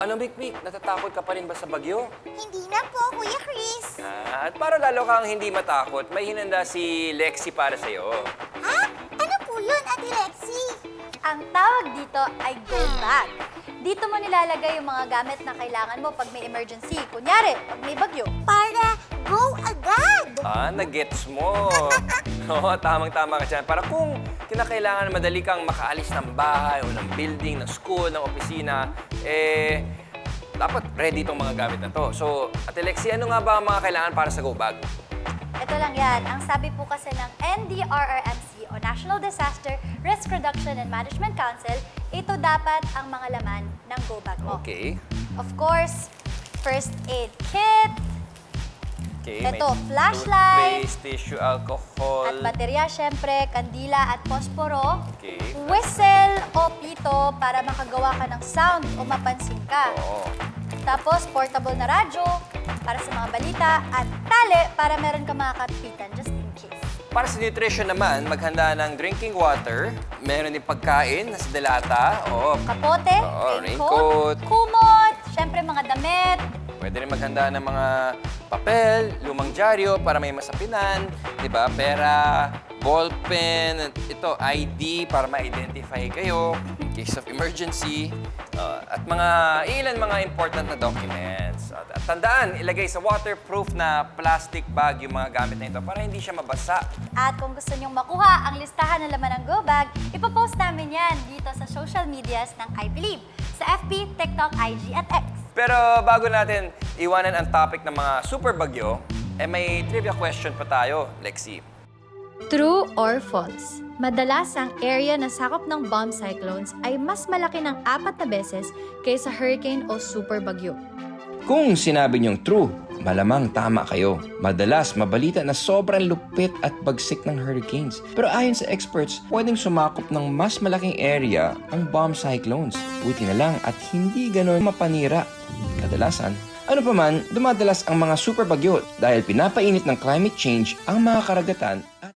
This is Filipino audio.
Ano, Mikmik? Natatakot ka pa rin ba sa bagyo? Hindi na po, Kuya Chris. At para lalo kang hindi matakot, may hinanda si Lexi para sa'yo. Ha? Ano po yun, Ate Lexi? Ang tawag dito ay go bag. Dito mo nilalagay yung mga gamit na kailangan mo pag may emergency. Kunyari, pag may bagyo. Para go agad. Nagets mo. Oo, tamang-tama ka dyan. Para kung kinakailangan madali kang makaalis ng bahay o ng building, ng school, ng opisina, dapat ready itong mga gamit na to. So, Ate Lexi, ano nga ba ang mga kailangan para sa go bag? Ito lang yan. Ang sabi po kasi ng NDRRMC o National Disaster Risk Reduction and Management Council, ito dapat ang mga laman ng go bag mo. Okay. Of course, first aid kit, Okay, Ito, may flashlight. toothpaste, tissue, alcohol. at baterya syempre, kandila at posporo, Okay. whistle o pito para makagawa ka ng sound o mapansin ka. Oo. Tapos, portable na radyo para sa mga balita at tali para meron ka mga kapitan just in case. Para sa nutrition naman, maghanda ng drinking water. Meron din pagkain na sa delata. Oo. Kapote, Oo, raincoat, kumot, syempre mga damit. Pwede rin maghanda ng mga papel, lumang dyaryo para may masapinan, di ba? Pera, ballpen, ito, ID para ma-identify kayo in case of emergency, at ilan mga important na documents. At tandaan, ilagay sa waterproof na plastic bag yung mga gamit na ito para hindi siya mabasa. At kung gusto nyong makuha ang listahan ng laman ng go bag, ipopost namin yan dito sa social medias ng I Believe, sa FB, TikTok, IG at X. Pero bago natin iwanan ang topic ng mga super bagyo, may trivia question pa tayo, Lexi. True or false? Madalas ang area na sakop ng bomb cyclones ay mas malaki ng 4 na beses kaysa hurricane o super bagyo. Kung sinabi niyong true, malamang tama kayo. Madalas mabalita na sobrang lupit at bagsik ng hurricanes. Pero ayon sa experts, pwedeng sumakop ng mas malaking area ang bomb cyclones. Buti na lang at hindi ganon mapanira. Kadalasan, ano pa man, dumadalas ang mga super bagyo dahil pinapainit ng climate change ang mga karagatan at